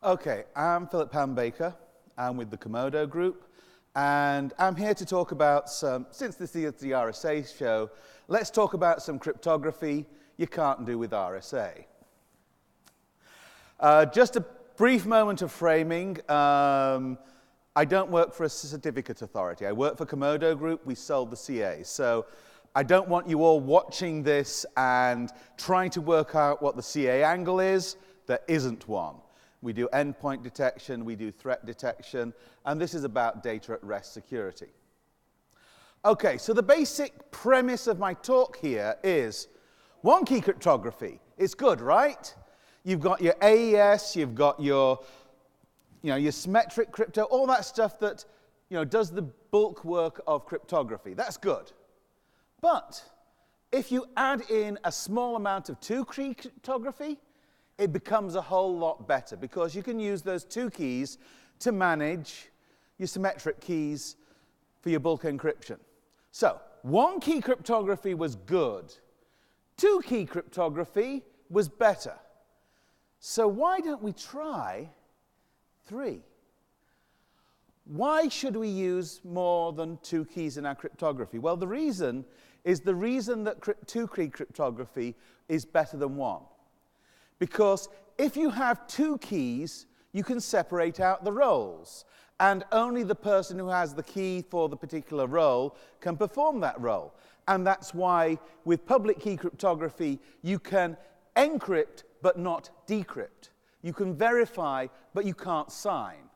Okay, I'm Philip Pan-Baker. I'm with the Komodo Group, and I'm here to talk about since this is the RSA show, let's talk about some cryptography you can't do with RSA. Just a brief moment of framing. I don't work for a certificate authority. I work for Komodo Group. We sold the CA. So I don't want you all watching this and trying to work out what the CA angle is. There isn't one. We do endpoint detection, we do threat detection, and this is about data at rest security. Okay, so the basic premise of my talk here is one-key cryptography. It's good, right? You've got your AES, you've got your symmetric crypto, all that stuff that does the bulk work of cryptography. That's good. But if you add in a small amount of two-key cryptography, it becomes a whole lot better because you can use those two keys to manage your symmetric keys for your bulk encryption. So, one-key cryptography was good. Two-key cryptography was better. So why don't we try 3? Why should we use more than 2 keys in our cryptography? Well, the reason that 2-key cryptography is better than 1. Because if you have 2 keys, you can separate out the roles. And only the person who has the key for the particular role can perform that role. And that's why with public key cryptography, you can encrypt but not decrypt. You can verify, but you can't sign.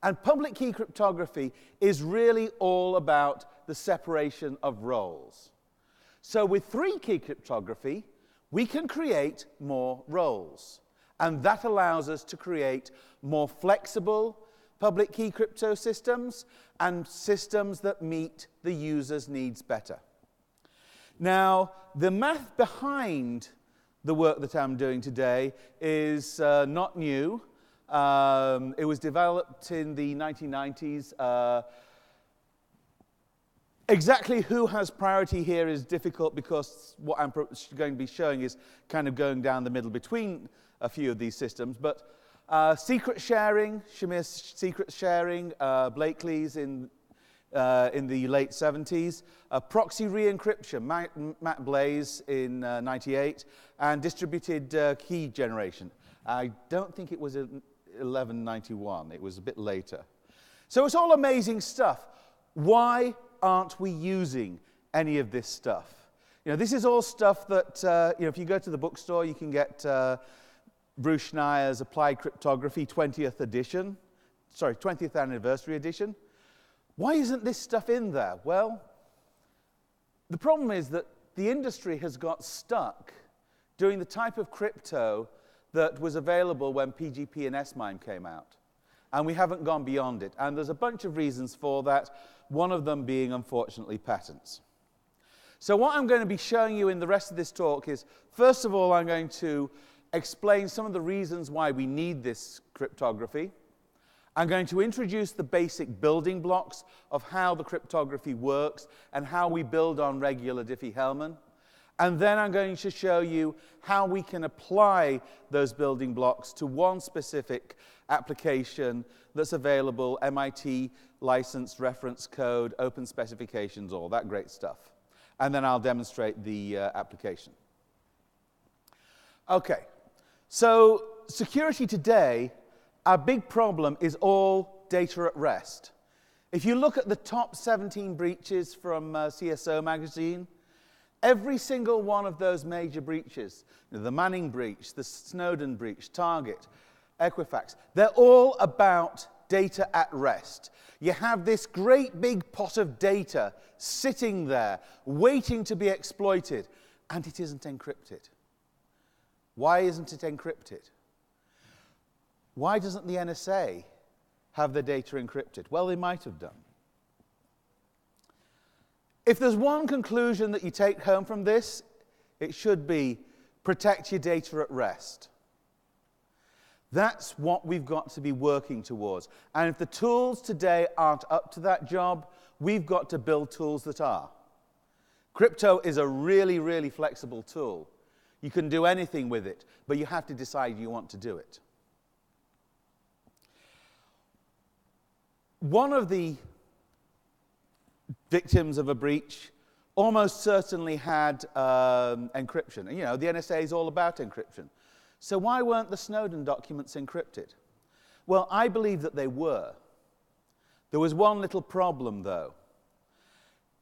And public key cryptography is really all about the separation of roles. So with 3-key cryptography, we can create more roles. And that allows us to create more flexible public key crypto systems and systems that meet the user's needs better. Now, the math behind the work that I'm doing today is not new. It was developed in the 1990s. Exactly who has priority here is difficult because what I'm going to be showing is kind of going down the middle between a few of these systems. But secret sharing, Shamir's secret sharing, Blakely's in the late 70s, proxy re-encryption, Matt Blaze in 98, and distributed key generation. I don't think it was in 1191. It was a bit later. So it's all amazing stuff. Why aren't we using any of this stuff? This is all stuff that, if you go to the bookstore, you can get Bruce Schneier's Applied Cryptography 20th anniversary edition. Why isn't this stuff in there? Well, the problem is that the industry has got stuck doing the type of crypto that was available when PGP and S-MIME came out. And we haven't gone beyond it. And there's a bunch of reasons for that, one of them being, unfortunately, patents. So what I'm going to be showing you in the rest of this talk is, first of all, I'm going to explain some of the reasons why we need this cryptography. I'm going to introduce the basic building blocks of how the cryptography works and how we build on regular Diffie-Hellman. And then I'm going to show you how we can apply those building blocks to one specific application that's available, MIT licensed reference code, open specifications, all that great stuff. And then I'll demonstrate the application. Okay, so security today, our big problem is all data at rest. If you look at the top 17 breaches from CSO magazine, every single one of those major breaches, the Manning breach, the Snowden breach, Target, Equifax, they're all about data at rest. You have this great big pot of data sitting there, waiting to be exploited, and it isn't encrypted. Why isn't it encrypted? Why doesn't the NSA have the data encrypted? Well, they might have done. If there's one conclusion that you take home from this, it should be protect your data at rest. That's what we've got to be working towards. And if the tools today aren't up to that job, we've got to build tools that are. Crypto is a really, really flexible tool. You can do anything with it, but you have to decide you want to do it. one of the victims of a breach almost certainly had encryption. And, you know, the NSA is all about encryption. So why weren't the Snowden documents encrypted? Well, I believe that they were. There was one little problem, though.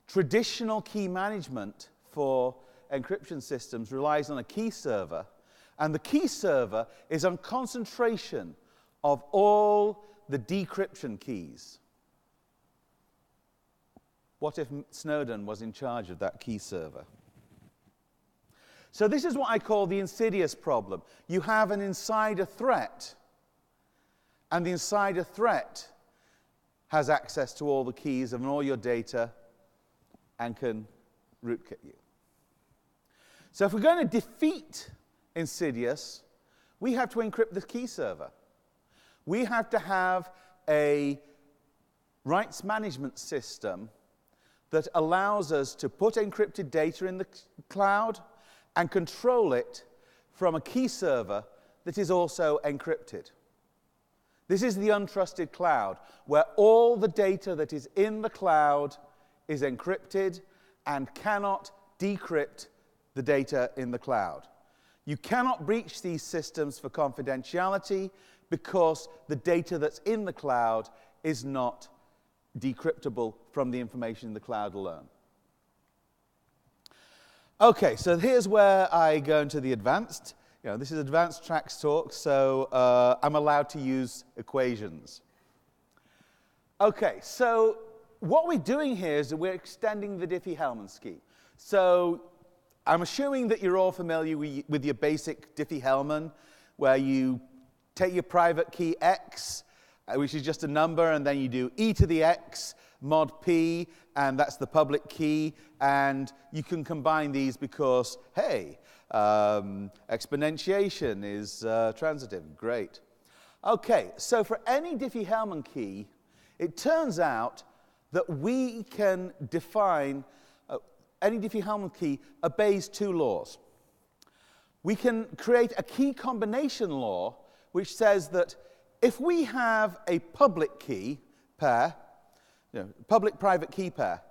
Traditional key management for encryption systems relies on a key server, and the key server is on concentration of all the decryption keys. What if Snowden was in charge of that key server? So this is what I call the insidious problem. You have an insider threat, and the insider threat has access to all the keys and all your data and can rootkit you. So if we're going to defeat insidious, we have to encrypt the key server. We have to have a rights management system that allows us to put encrypted data in the cloud and control it from a key server that is also encrypted. This is the untrusted cloud, where all the data that is in the cloud is encrypted and cannot decrypt the data in the cloud. You cannot breach these systems for confidentiality because the data that's in the cloud is not decryptable from the information in the cloud alone. Okay, so here's where I go into the advanced. You know, this is advanced tracks talk, so I'm allowed to use equations. Okay, so what we're doing here is that we're extending the Diffie-Hellman scheme. So I'm assuming that you're all familiar with your basic Diffie-Hellman, where you take your private key x, which is just a number, and then you do e to the x mod p, and that's the public key, and you can combine these because, hey, exponentiation is transitive. Great. Okay, so for any Diffie-Hellman key, it turns out that we can define any Diffie-Hellman key obeys two laws. We can create a key combination law which says that if we have a public key pair, you know, public-private key pair,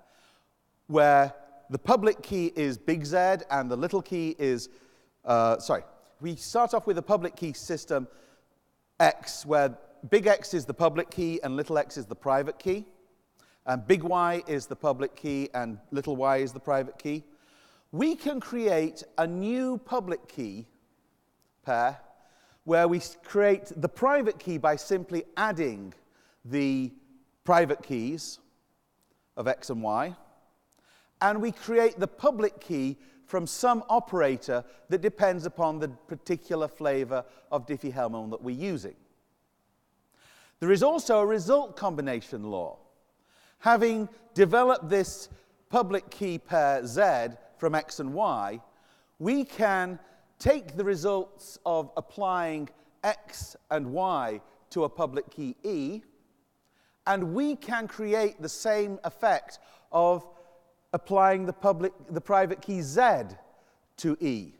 where the public key is big Z and the little key is, we start off with a public key system X, where big X is the public key and little x is the private key, and big Y is the public key and little y is the private key. We can create a new public key pair where we create the private key by simply adding the private keys of x and y, and we create the public key from some operator that depends upon the particular flavor of Diffie-Hellman that we're using. There is also a result combination law. Having developed this public key pair Z from x and y, we can take the results of applying x and y to a public key E, and we can create the same effect of applying the private key Z to E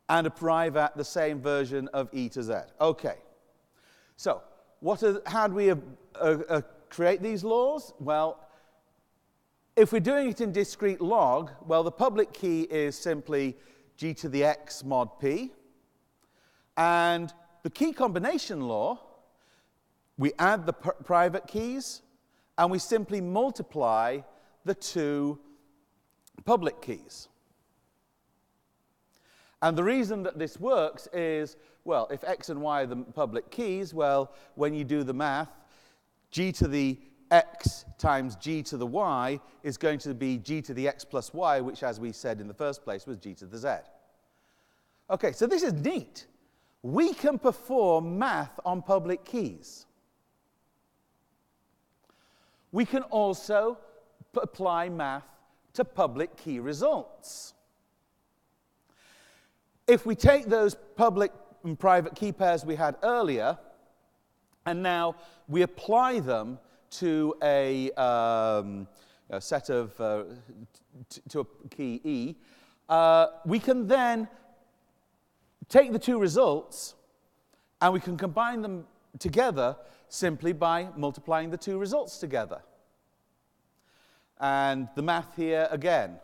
and arrive at the same version of E to Z. Okay. So, how do we create these laws? Well, if we're doing it in discrete log, well, the public key is simply g to the x mod p. And the key combination law, we add the private keys, and we simply multiply the two public keys. And the reason that this works is, well, if x and y are the public keys, well, when you do the math, g to the x times g to the y is going to be g to the x plus y, which, as we said in the first place, was g to the z. Okay, so this is neat. We can perform math on public keys. We can also apply math to public key results. If we take those public and private key pairs we had earlier, and now we apply them to a set of, to a key E, we can then take the two results and we can combine them together simply by multiplying the two results together. And the math here, again,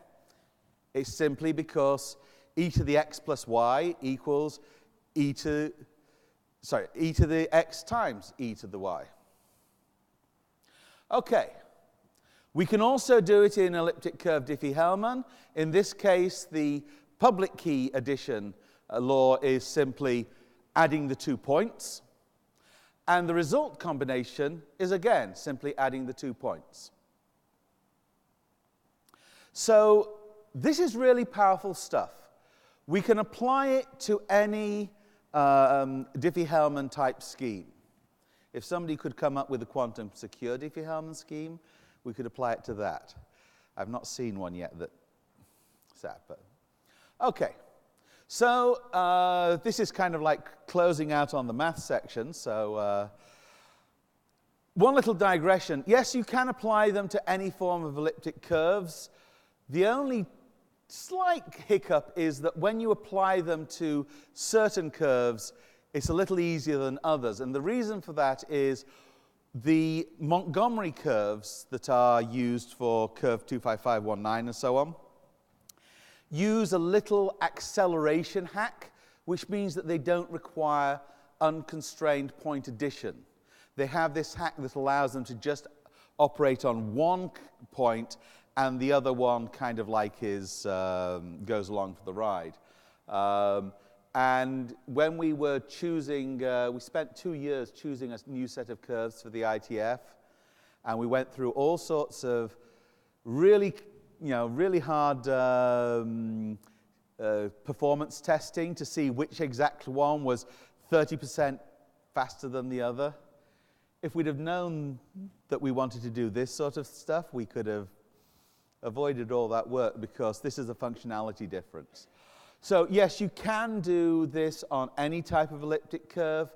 is simply because e to the x plus y equals e to the x times e to the y. Okay. We can also do it in elliptic curve Diffie-Hellman. In this case, the public key addition law is simply adding the 2 points. And the result combination is, again, simply adding the 2 points. So this is really powerful stuff. We can apply it to any Diffie-Hellman type scheme. If somebody could come up with a quantum secure Diffie-Hellman scheme, we could apply it to that. I've not seen one yet that's that, but okay. So this is kind of like closing out on the math section. So one little digression. Yes, you can apply them to any form of elliptic curves. The only slight hiccup is that when you apply them to certain curves, it's a little easier than others. And the reason for that is the Montgomery curves that are used for curve 25519 and so on use a little acceleration hack, which means that they don't require unconstrained point addition. They have this hack that allows them to just operate on one point, and the other one kind of like goes along for the ride. And when we were choosing, we spent 2 years choosing a new set of curves for the ITF, and we went through all sorts of really hard performance testing to see which exact one was 30% faster than the other. If we'd have known that we wanted to do this sort of stuff, we could have avoided all that work, because this is a functionality difference. So yes, you can do this on any type of elliptic curve,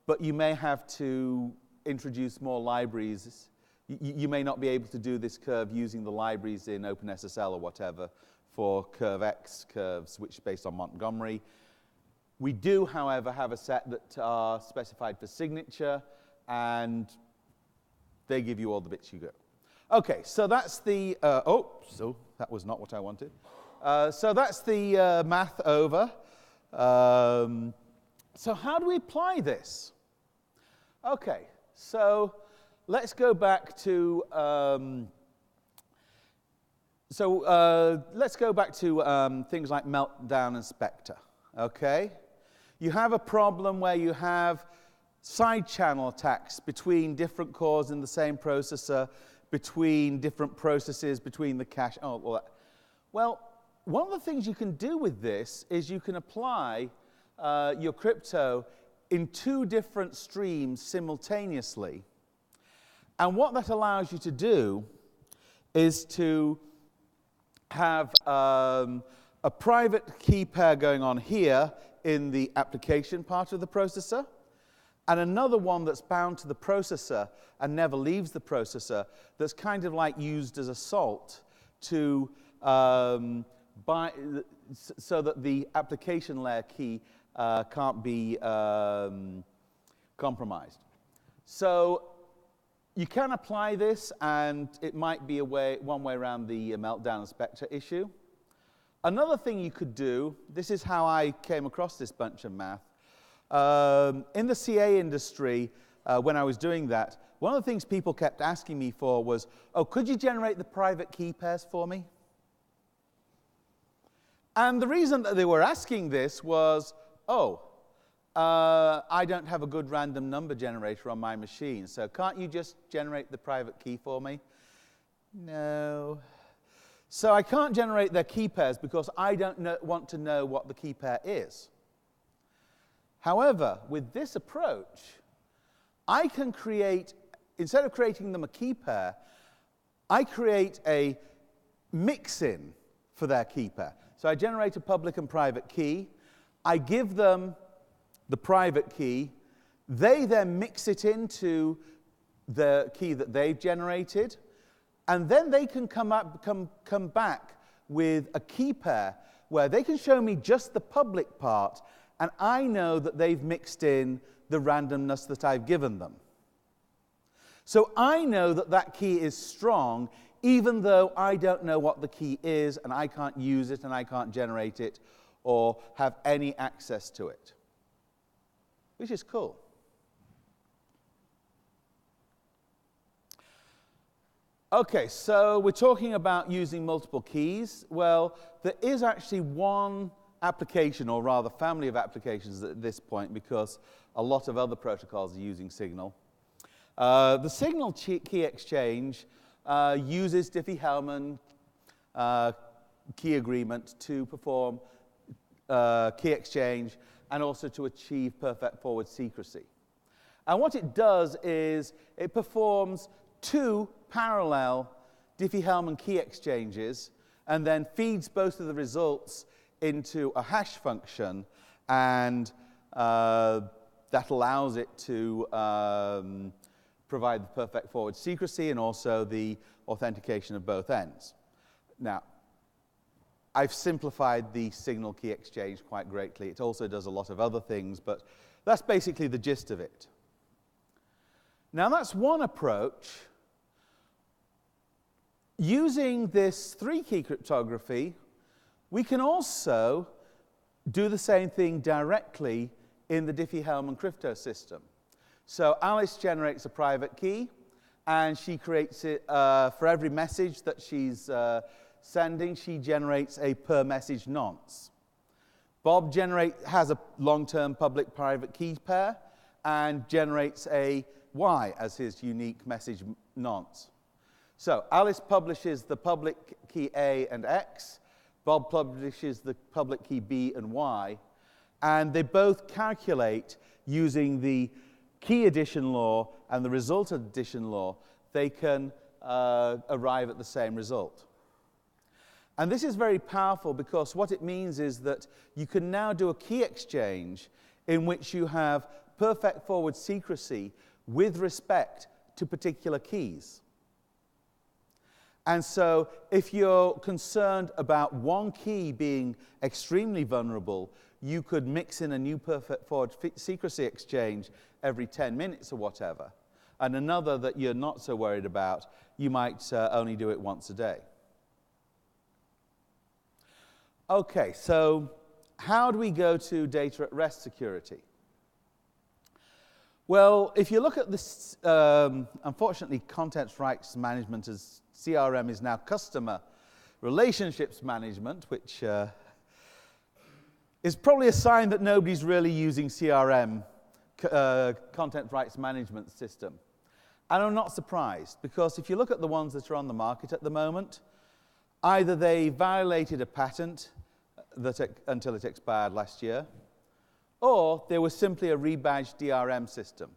but you may have to introduce more libraries. You may not be able to do this curve using the libraries in OpenSSL or whatever for curve X curves, which is based on Montgomery. We do, however, have a set that are specified for signature, and they give you all the bits you go. Okay, so that's the, so that was not what I wanted. So that's the math over. So how do we apply this? Okay, so let's go back to things like Meltdown and Spectre. Okay, you have a problem where you have side channel attacks between different cores in the same processor, between different processes, between the cache. Well, one of the things you can do with this is you can apply your crypto in 2 different streams simultaneously. And what that allows you to do is to have a private key pair going on here in the application part of the processor, and another one that's bound to the processor and never leaves the processor, that's kind of like used as a salt to so that the application layer key can't be compromised. So you can apply this, and it might be one way around the Meltdown and Spectre issue. Another thing you could do, this is how I came across this bunch of math. In the CA industry, when I was doing that, one of the things people kept asking me for was, oh, could you generate the private key pairs for me? And the reason that they were asking this was, I don't have a good random number generator on my machine, so can't you just generate the private key for me? No. So I can't generate their key pairs because I don't want to know what the key pair is. However, with this approach, I can create, instead of creating them a key pair, I create a mix-in for their key pair. So I generate a public and private key. I give them the private key. They then mix it into the key that they've generated. And then they can come back with a key pair where they can show me just the public part, and I know that they've mixed in the randomness that I've given them. So I know that that key is strong, even though I don't know what the key is, and I can't use it, and I can't generate it, or have any access to it, which is cool. Okay, so we're talking about using multiple keys. Well, there is actually one application, or rather family of applications at this point, because a lot of other protocols are using Signal. The Signal key exchange uses Diffie-Hellman key agreement to perform key exchange and also to achieve perfect forward secrecy. And what it does is it performs 2 parallel Diffie-Hellman key exchanges and then feeds both of the results into a hash function, and that allows it to provide the perfect forward secrecy and also the authentication of both ends. Now, I've simplified the Signal key exchange quite greatly. It also does a lot of other things, but that's basically the gist of it. Now, that's one approach. Using this 3-key cryptography, we can also do the same thing directly in the Diffie-Hellman crypto system. So Alice generates a private key, and she creates it for every message that she's sending. She generates a per message nonce. Bob has a long-term public-private key pair and generates a Y as his unique message nonce. So Alice publishes the public key A and X. Bob publishes the public key B and Y. And they both calculate using the key addition law and the result addition law. They can arrive at the same result. And this is very powerful because what it means is that you can now do a key exchange in which you have perfect forward secrecy with respect to particular keys. And so if you're concerned about one key being extremely vulnerable, you could mix in a new perfect forward secrecy exchange every 10 minutes or whatever. And another that you're not so worried about, you might only do it once a day. Okay, so how do we go to data at rest security? Well, if you look at this, unfortunately, content rights management as CRM is now customer relationships management, which is probably a sign that nobody's really using CRM, content rights management system. And I'm not surprised, because if you look at the ones that are on the market at the moment, either they violated a patent until it expired last year, or they were simply a rebadged DRM system.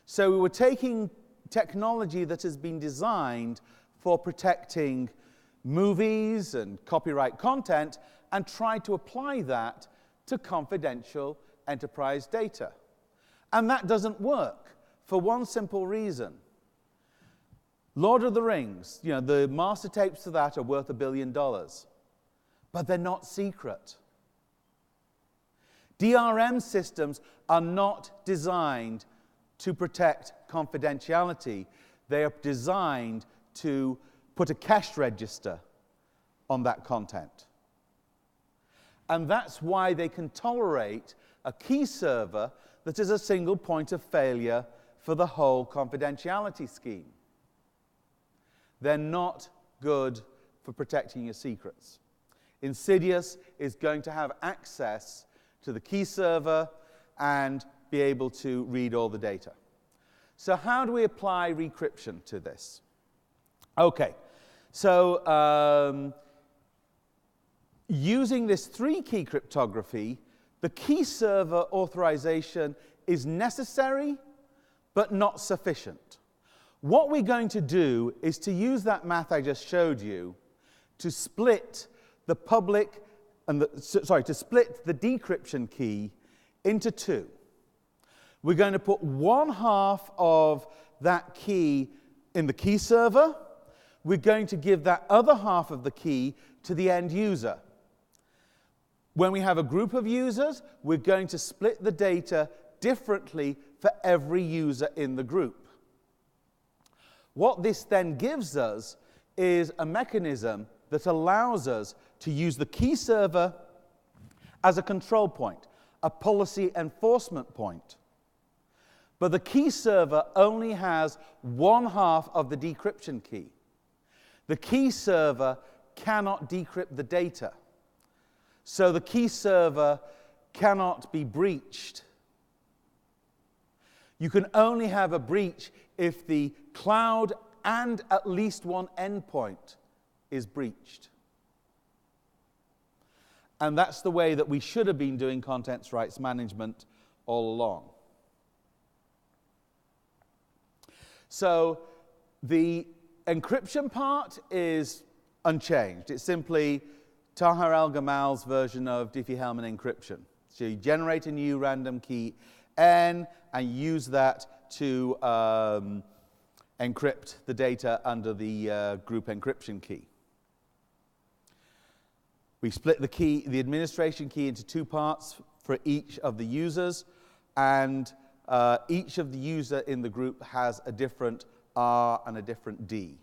So we were taking technology that has been designed for protecting movies and copyright content and tried to apply that to confidential enterprise data. And that doesn't work for one simple reason. Lord of the Rings, the master tapes to that are worth $1 billion, but they're not secret. DRM systems are not designed to protect confidentiality. They are designed to put a cache register on that content. And that's why they can tolerate a key server that is a single point of failure for the whole confidentiality scheme. They're not good for protecting your secrets. Insidious is going to have access to the key server and be able to read all the data. So how do we apply recryption to this? Okay, so using this 3-key cryptography, the key server authorization is necessary but not sufficient. What we're going to do is to use that math I just showed you to split the public and to split the decryption key into 2. We're going to put 1/2 of that key in the key server. We're going to give that other half of the key to the end user. When we have a group of users, we're going to split the data differently for every user in the group. What this then gives us is a mechanism that allows us to use the key server as a control point, a policy enforcement point. But the key server only has one half of the decryption key. The key server cannot decrypt the data. So the key server cannot be breached. You can only have a breach if the cloud and at least one endpoint is breached. And that's the way that we should have been doing contents rights management all along. So the encryption part is unchanged. It's simply Tahir al-Gamal's version of Diffie-Hellman encryption. So you generate a new random key n and use that to encrypt the data under the group encryption key. We split the administration key into two parts for each of the users, and each of the user in the group has a different R and a different D.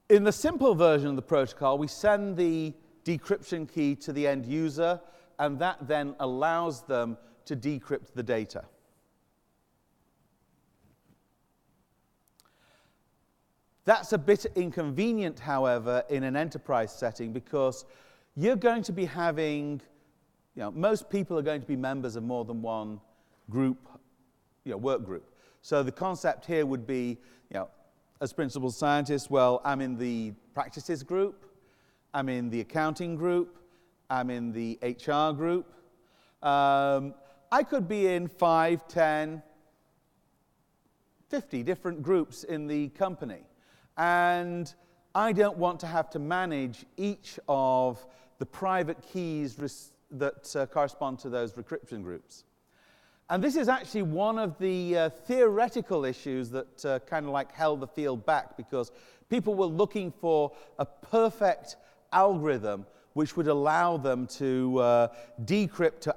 In the simple version of the protocol, we send the decryption key to the end user, and that then allows them to decrypt the data. That's a bit inconvenient, however, in an enterprise setting, because you're going to be having, most people are going to be members of more than one group, work group. So the concept here would be, as principal scientist, well, I'm in the practices group, I'm in the accounting group, I'm in the HR group. I could be in 5, 10, 50 different groups in the company. And I don't want to have to manage each of the private keys that correspond to those encryption groups. And this is actually one of the theoretical issues that kind of like held the field back, because people were looking for a perfect algorithm which would allow them to decrypt to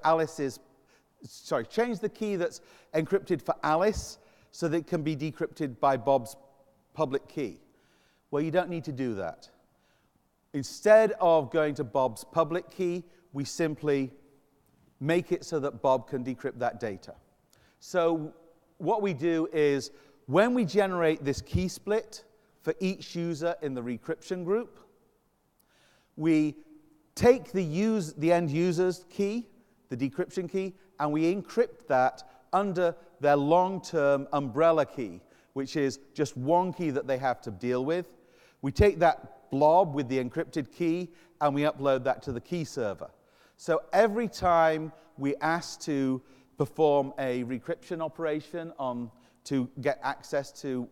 change the key that's encrypted for Alice so that it can be decrypted by Bob's public key. Well, you don't need to do that. Instead of going to Bob's public key, we simply make it so that Bob can decrypt that data. So what we do is, when we generate this key split for each user in the recryption group, we take the end user's key, the decryption key, and we encrypt that under their long-term umbrella key, which is just one key that they have to deal with. We take that blob with the encrypted key and we upload that to the key server. So every time we ask to perform a recryption operation to get access to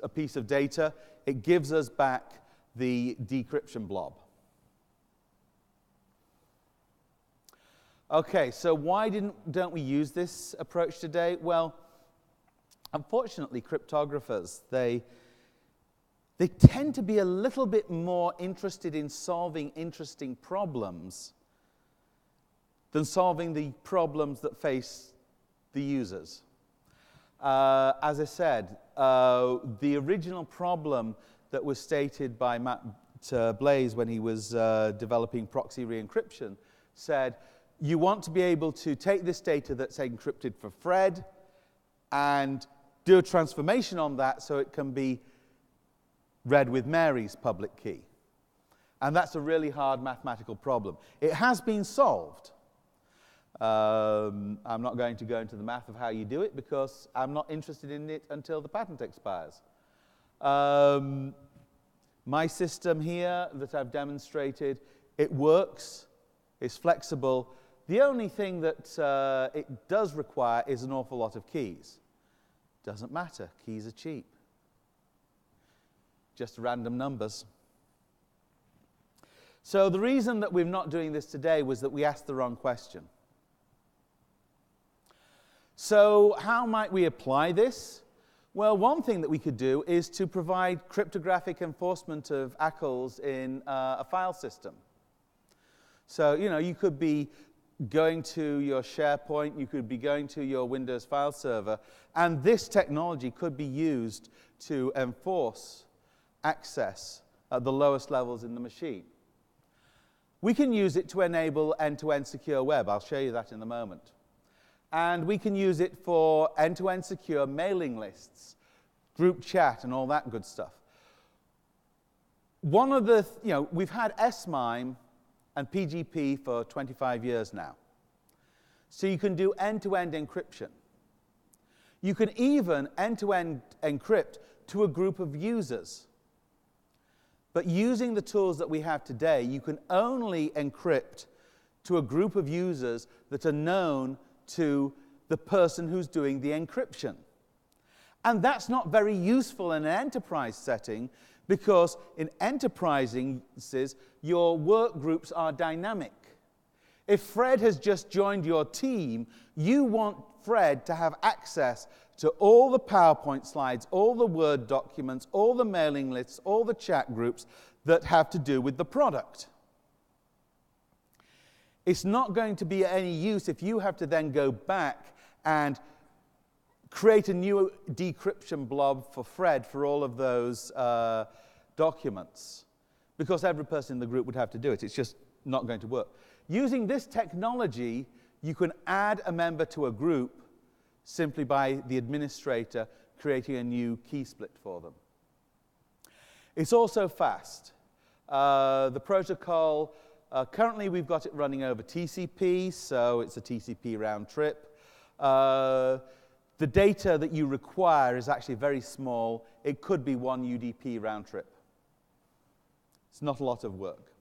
a piece of data, it gives us back the decryption blob. Okay, so why don't we use this approach today? Well, unfortunately, cryptographers, they tend to be a little bit more interested in solving interesting problems than solving the problems that face the users. As I said, the original problem that was stated by Matt Blaze when he was developing proxy re-encryption said, you want to be able to take this data that's encrypted for Fred and do a transformation on that so it can be read with Mary's public key. And that's a really hard mathematical problem. It has been solved. I'm not going to go into the math of how you do it because I'm not interested in it until the patent expires. My system here that I've demonstrated, it works, it's flexible. The only thing that it does require is an awful lot of keys. Doesn't matter, keys are cheap. Just random numbers. So the reason that we're not doing this today was that we asked the wrong question. So how might we apply this? Well, one thing that we could do is to provide cryptographic enforcement of ACLs in a file system. So, you could be going to your SharePoint, you could be going to your Windows file server, and this technology could be used to enforce access at the lowest levels in the machine. We can use it to enable end-to-end secure web. I'll show you that in a moment. And we can use it for end-to-end secure mailing lists, group chat, and all that good stuff. One of the, we've had SMIME and PGP for 25 years now. So you can do end-to-end encryption. You can even end-to-end encrypt to a group of users. But using the tools that we have today, you can only encrypt to a group of users that are known to the person who's doing the encryption. And that's not very useful in an enterprise setting, because in enterprises, your work groups are dynamic. If Fred has just joined your team, you want Fred to have access to all the PowerPoint slides, all the Word documents, all the mailing lists, all the chat groups that have to do with the product. It's not going to be any use if you have to then go back and create a new decryption blob for Fred for all of those documents, because every person in the group would have to do it. It's just not going to work. Using this technology, you can add a member to a group simply by the administrator creating a new key split for them. It's also fast. The protocol, currently we've got it running over TCP, so it's a TCP round trip. The data that you require is actually very small. It could be 1 UDP round trip. It's not a lot of work.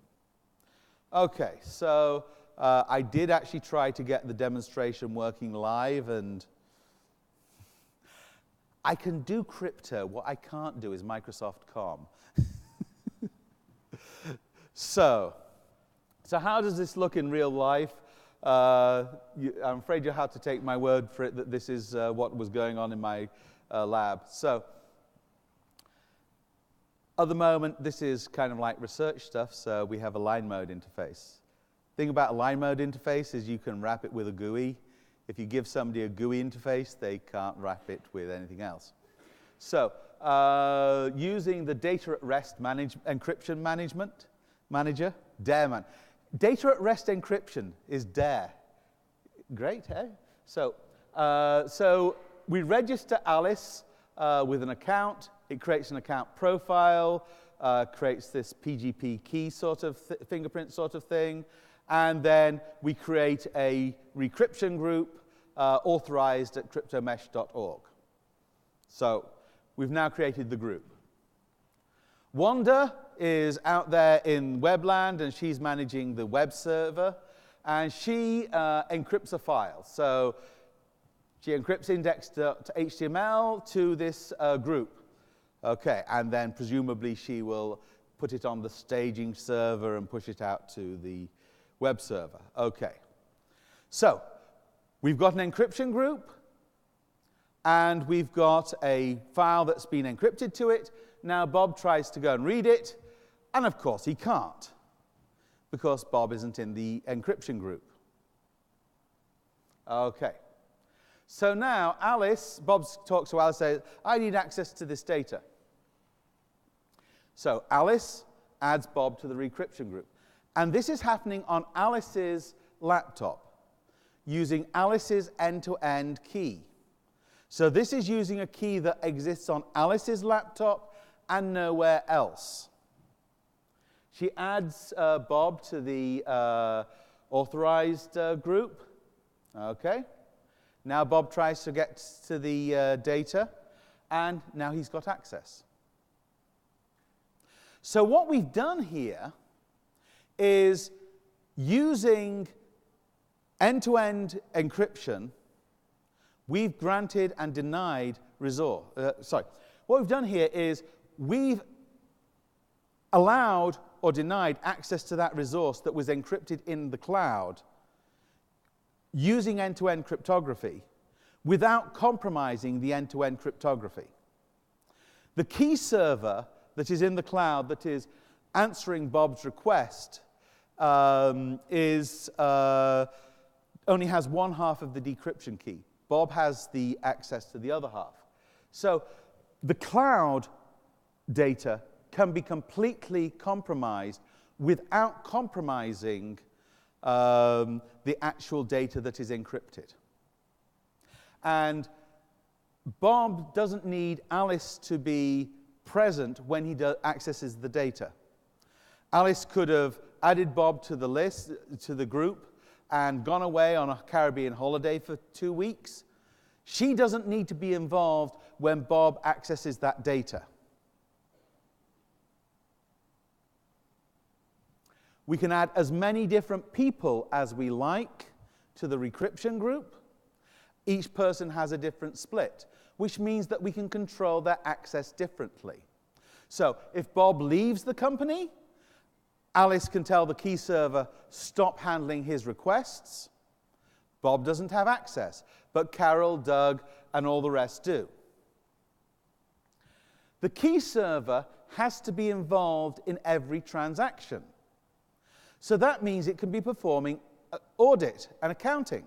Okay, so I did actually try to get the demonstration working live, and I can do crypto. What I can't do is Microsoft Com. So how does this look in real life? I'm afraid you'll have to take my word for it that this is what was going on in my lab. So at the moment, this is kind of like research stuff, so we have a line mode interface. The thing about a line mode interface is you can wrap it with a GUI. If you give somebody a GUI interface, they can't wrap it with anything else. So using the data at rest encryption manager, DARE. Data at rest encryption is DARE. Great, eh? So we register Alice with an account. It creates an account profile, creates this PGP key sort of fingerprint sort of thing, and then we create a recryption group authorized at cryptomesh.org. So we've now created the group. Wanda is out there in Webland, and she's managing the web server, and she encrypts a file. So she encrypts index.html to this group. Okay, and then presumably she will put it on the staging server and push it out to the web server. Okay, so we've got an encryption group, and we've got a file that's been encrypted to it. Now Bob tries to go and read it, and of course he can't, because Bob isn't in the encryption group. Okay, so now Bob talks to Alice, says, I need access to this data. So Alice adds Bob to the recryption group. And this is happening on Alice's laptop, using Alice's end-to-end key. So this is using a key that exists on Alice's laptop and nowhere else. She adds Bob to the authorized group. Okay. Now Bob tries to get to the data, and now he's got access. So what we've done here is, using end-to-end encryption, we've granted and denied resource. What we've done here is we've allowed or denied access to that resource that was encrypted in the cloud using end-to-end cryptography without compromising the end-to-end cryptography. The key server that is in the cloud that is answering Bob's request is only has one half of the decryption key. Bob has the access to the other half. So the cloud data can be completely compromised without compromising the actual data that is encrypted. And Bob doesn't need Alice to be present when he accesses the data. Alice could have added Bob to the list, to the group, and gone away on a Caribbean holiday for 2 weeks. She doesn't need to be involved when Bob accesses that data. We can add as many different people as we like to the Recryption group. Each person has a different split, which means that we can control their access differently. So if Bob leaves the company, Alice can tell the key server, stop handling his requests. Bob doesn't have access, but Carol, Doug, and all the rest do. The key server has to be involved in every transaction. So that means it can be performing audit and accounting.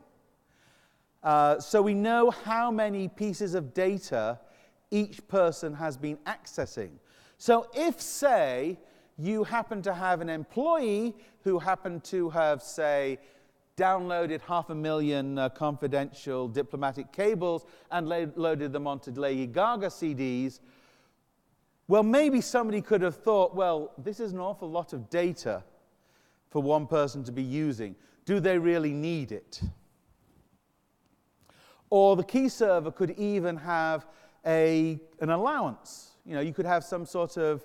So we know how many pieces of data each person has been accessing. So if, say, you happen to have an employee who happened to have, say, downloaded 500,000 confidential diplomatic cables and loaded them onto Lady Gaga CDs, well, maybe somebody could have thought, well, this is an awful lot of data for one person to be using. Do they really need it? Or the key server could even have an allowance. You know, you could have some sort of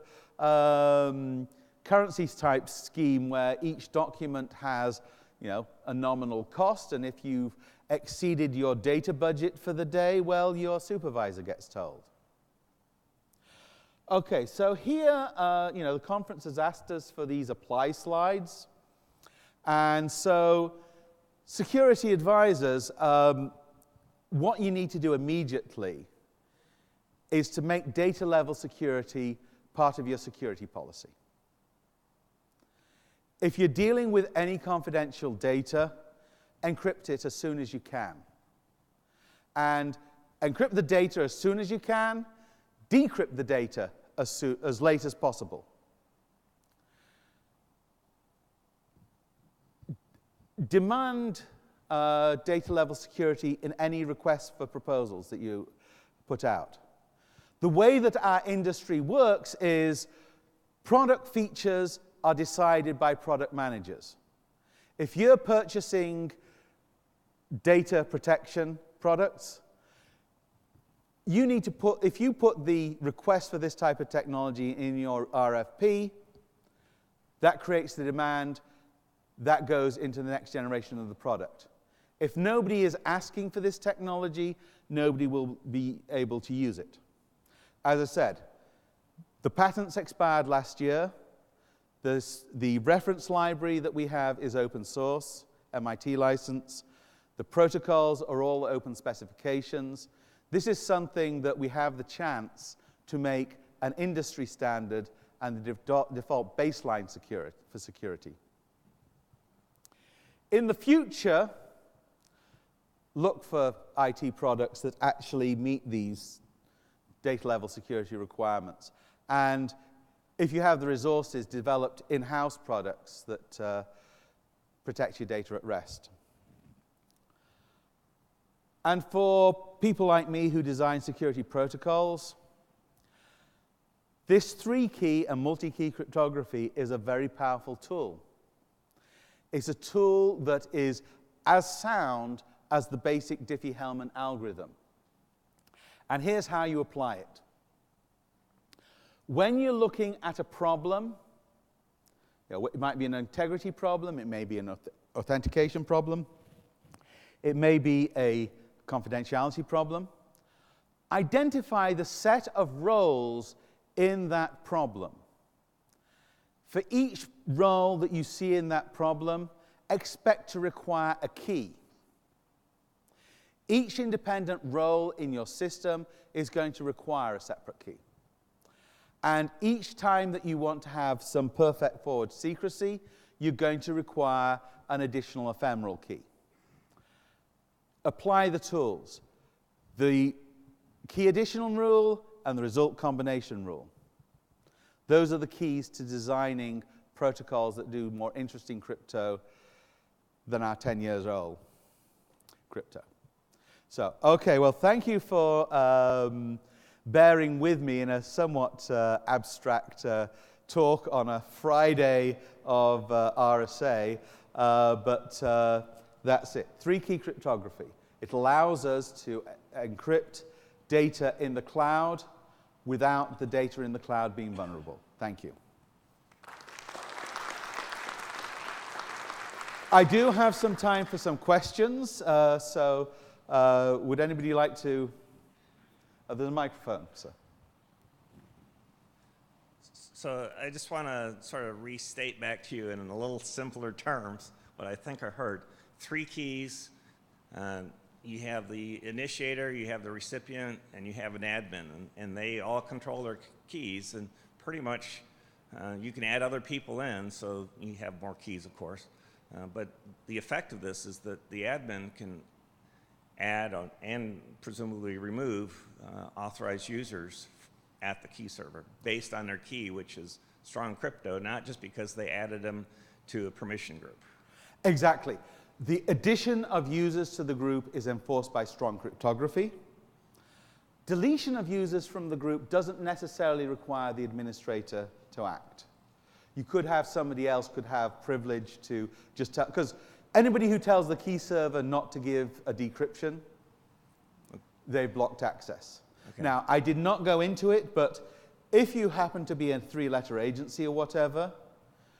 currencies type scheme where each document has, you know, a nominal cost, and if you've exceeded your data budget for the day, well, your supervisor gets told. Okay, so here, you know, the conference has asked us for these apply slides. And so, security advisors, what you need to do immediately is to make data level security part of your security policy. If you're dealing with any confidential data, encrypt it as soon as you can. And encrypt the data as soon as you can, decrypt the data as late as possible. Demand data level security in any request for proposals that you put out. The way that our industry works is product features are decided by product managers. If you're purchasing data protection products, you need to put, if you put the request for this type of technology in your RFP, that creates the demand, that goes into the next generation of the product. If nobody is asking for this technology, nobody will be able to use it. As I said, the patents expired last year. The reference library that we have is open source, MIT license. The protocols are all open specifications. This is something that we have the chance to make an industry standard and the default baseline for security. In the future, look for IT products that actually meet these data level security requirements. And if you have the resources, developed in-house products that protect your data at rest. And for people like me who design security protocols, this 3-key and multi-key cryptography is a very powerful tool. It's a tool that is as sound as the basic Diffie-Hellman algorithm. And here's how you apply it. When you're looking at a problem, you know, it might be an integrity problem, it may be an authentication problem, it may be a confidentiality problem, identify the set of roles in that problem. For each role that you see in that problem, expect to require a key. Each independent role in your system is going to require a separate key. And each time that you want to have some perfect forward secrecy, you're going to require an additional ephemeral key. apply the tools. The key addition rule and the result combination rule. Those are the keys to designing protocols that do more interesting crypto than our 10 years old crypto. So, okay, well, thank you for bearing with me in a somewhat abstract talk on a Friday of RSA, but that's it. 3-key cryptography. It allows us to encrypt data in the cloud without the data in the cloud being vulnerable. Thank you. I do have some time for some questions, so would anybody like to? There's a microphone, sir. So I just want to sort of restate back to you in a little simpler terms what I think I heard. 3 keys. You have the initiator, you have the recipient, and you have an admin, and they all control their keys, and pretty much you can add other people in, so you have more keys, of course. But the effect of this is that the admin can add and presumably remove authorized users at the key server based on their key, which is strong crypto, not just because they added them to a permission group. Exactly. The addition of users to the group is enforced by strong cryptography. Deletion of users from the group doesn't necessarily require the administrator to act. You could have somebody else could have privilege to just tell, because anybody who tells the key server not to give a decryption, they've blocked access. Okay. Now, I did not go into it, but if you happen to be a 3-letter agency or whatever,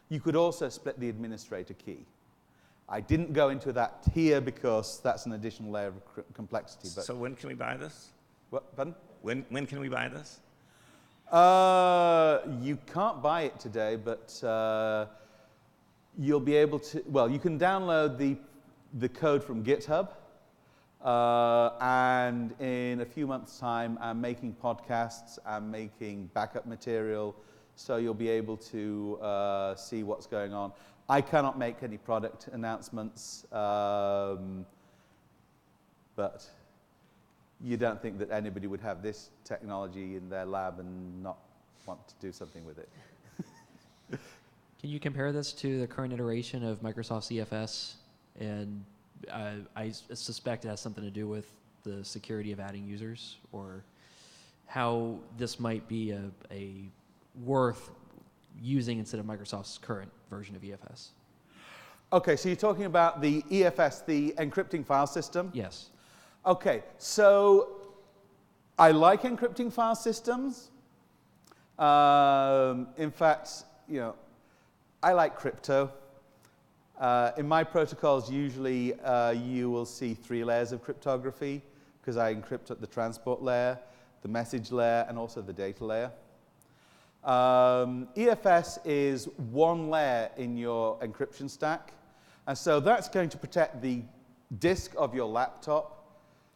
you could also split the administrator key. I didn't go into that here because that's an additional layer of complexity. But so when can we buy this? What, pardon? When can we buy this? You can't buy it today, but you'll be able to, well, you can download the code from GitHub, and in a few months' time, I'm making podcasts, I'm making backup material, so you'll be able to see what's going on. I cannot make any product announcements, but you don't think that anybody would have this technology in their lab and not want to do something with it. Can you compare this to the current iteration of Microsoft CFS? And I suspect it has something to do with the security of adding users, or how this might be a worth using instead of Microsoft's current version of EFS. Okay, so you're talking about the EFS, the encrypting file system? Yes. Okay, so I like encrypting file systems. In fact, you know, I like crypto. In my protocols, usually you will see 3 layers of cryptography because I encrypt at the transport layer, the message layer, and also the data layer. EFS is 1 layer in your encryption stack, and so that's going to protect the disk of your laptop,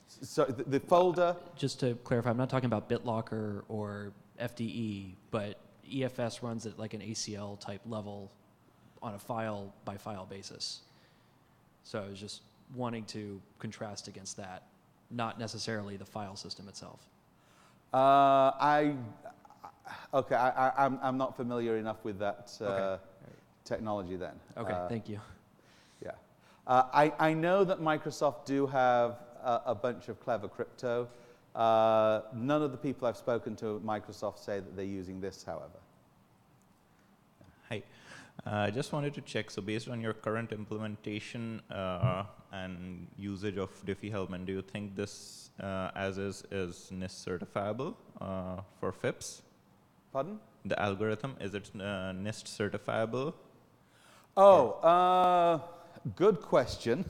so the folder. Just to clarify, I'm not talking about BitLocker or FDE, but EFS runs at like an ACL type level on a file by file basis. So I was just wanting to contrast against that, not necessarily the file system itself. Okay, I'm not familiar enough with that technology then. Okay, thank you. Yeah. I know that Microsoft do have a bunch of clever crypto. None of the people I've spoken to at Microsoft say that they're using this, however. Hi. I just wanted to check, so based on your current implementation and usage of Diffie-Hellman, do you think this as is NIST certifiable for FIPS? Pardon? The algorithm, is it NIST certifiable? Oh, good question.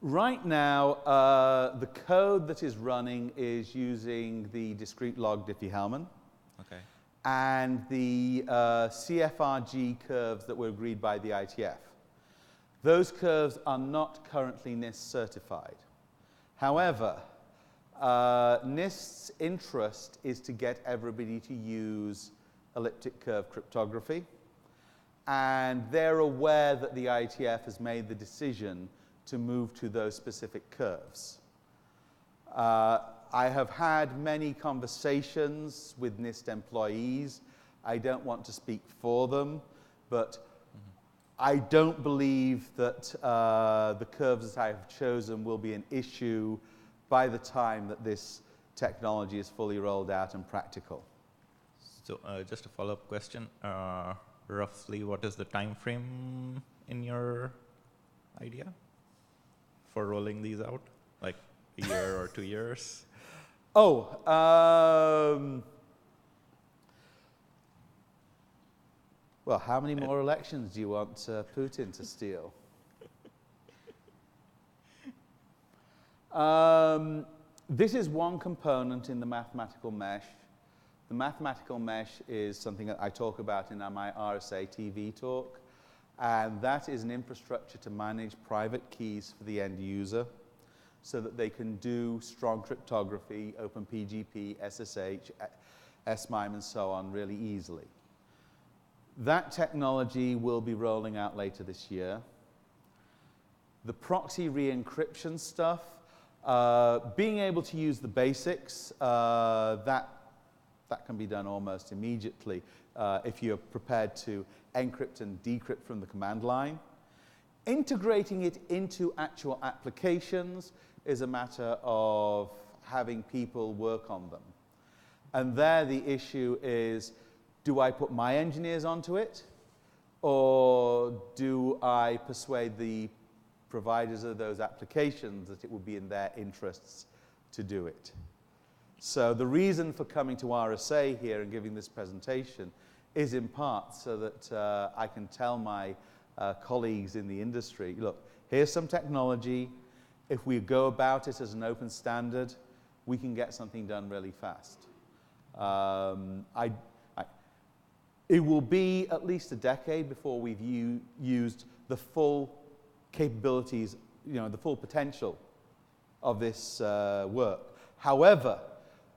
Right now, the code that is running is using the discrete log Diffie-Hellman. Okay. And the CFRG curves that were agreed by the ITF. Those curves are not currently NIST certified. However, NIST's interest is to get everybody to use elliptic curve cryptography. And they're aware that the ITF has made the decision to move to those specific curves. I have had many conversations with NIST employees. I don't want to speak for them, but I don't believe that the curves that I have chosen will be an issue by the time that this technology is fully rolled out and practical. So just a follow-up question. Roughly, what is the time frame in your idea for rolling these out? Like a year or 2 years? Oh, well, how many more elections do you want Putin to steal? This is one component in the mathematical mesh. The mathematical mesh is something that I talk about in my RSA TV talk, and that is an infrastructure to manage private keys for the end user so that they can do strong cryptography, OpenPGP, SSH, SMIME, and so on really easily. That technology will be rolling out later this year. The proxy re-encryption stuff, being able to use the basics, that can be done almost immediately if you're prepared to encrypt and decrypt from the command line. Integrating it into actual applications is a matter of having people work on them. And there the issue is, do I put my engineers onto it, or do I persuade the providers of those applications that it would be in their interests to do it? So the reason for coming to RSA here and giving this presentation is in part so that I can tell my colleagues in the industry, look, here's some technology. If we go about it as an open standard, we can get something done really fast. It will be at least a decade before we've used the full capabilities, the full potential of this work. However,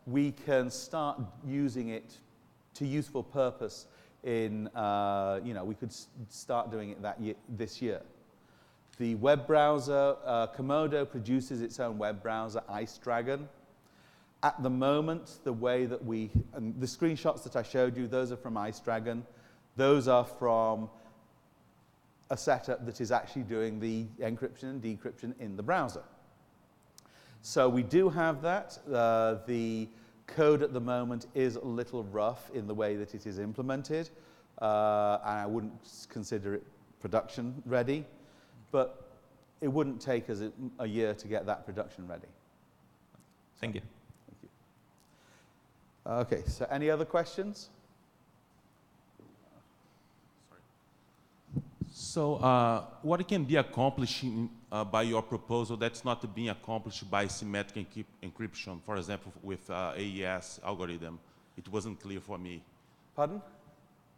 we can start using it to useful purpose in, we could start doing it this year. The web browser, Komodo produces its own web browser, IceDragon. At the moment, the way that and the screenshots that I showed you, those are from IceDragon. Those are from a setup that is actually doing the encryption and decryption in the browser. So we do have that. The code at the moment is a little rough in the way that it is implemented, and I wouldn't consider it production ready, but it wouldn't take us a year to get that production ready. Thank you. Thank you. Okay, so any other questions? So what can be accomplished by your proposal that's not being accomplished by symmetric encryption, for example, with AES algorithm? It wasn't clear for me. Pardon?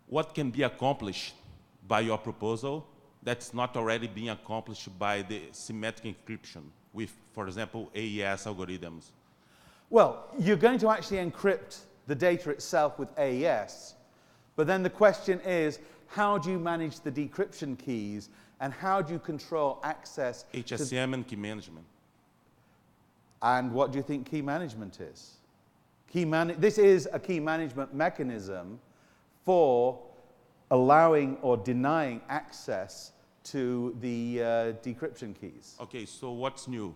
What can be accomplished by your proposal that's not already being accomplished by the symmetric encryption with, for example, AES algorithms? Well, you're going to actually encrypt the data itself with AES, but then the question is, how do you manage the decryption keys, and how do you control access HSM and key management. And what do you think key management is? This is a key management mechanism for allowing or denying access to the decryption keys. Okay, so what's new?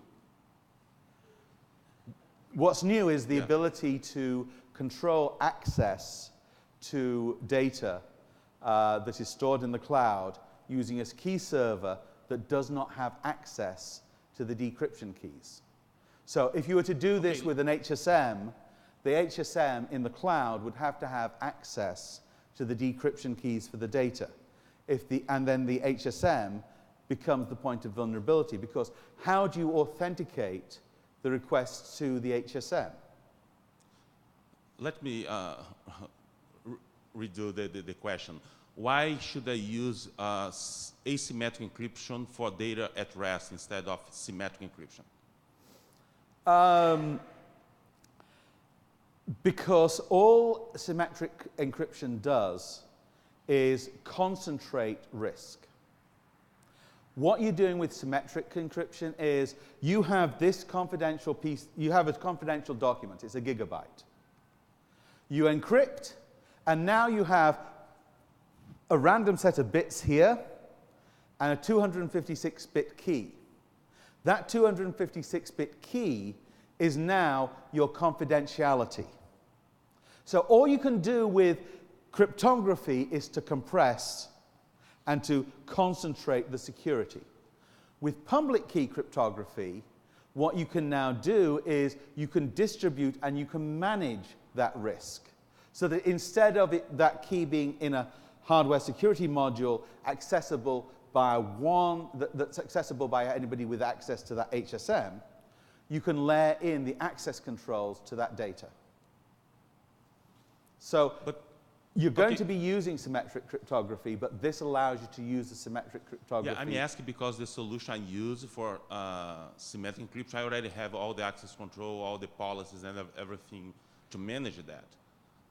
What's new is the ability to control access to data that is stored in the cloud using a key server that does not have access to the decryption keys. So if you were to do this with an HSM, the HSM in the cloud would have to have access to the decryption keys for the data. And then the HSM becomes the point of vulnerability, because how do you authenticate the requests to the HSM? Let me redo the question. Why should I use asymmetric encryption for data at rest instead of symmetric encryption? Because all symmetric encryption does is concentrate risk. What you're doing with symmetric encryption is you have this confidential piece, you have a confidential document, it's a gigabyte. You encrypt, and now you have a random set of bits here and a 256-bit key. That 256-bit key is now your confidentiality. So all you can do with cryptography is to compress and to concentrate the security. With public key cryptography, what you can now do is you can distribute and you can manage that risk. So that instead of that key being in a hardware security module accessible by that's accessible by anybody with access to that HSM, you can layer in the access controls to that data. So you're going to be using symmetric cryptography, but this allows you to use the symmetric cryptography. Yeah, I'm asking because the solution I use for symmetric encryption, I already have all the access control, all the policies, and everything to manage that.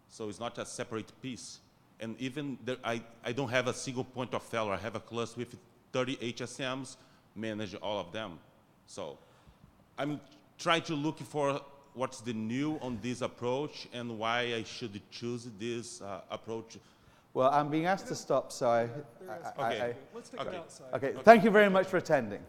So it's not a separate piece. And even I don't have a single point of failure. I have a cluster with 30 HSMs, manage all of them. So I'm trying to look for what's the new on this approach and why I should choose this approach. Well, I'm being asked to stop, so Okay. Let's take it outside. okay. Thank you very much for attending.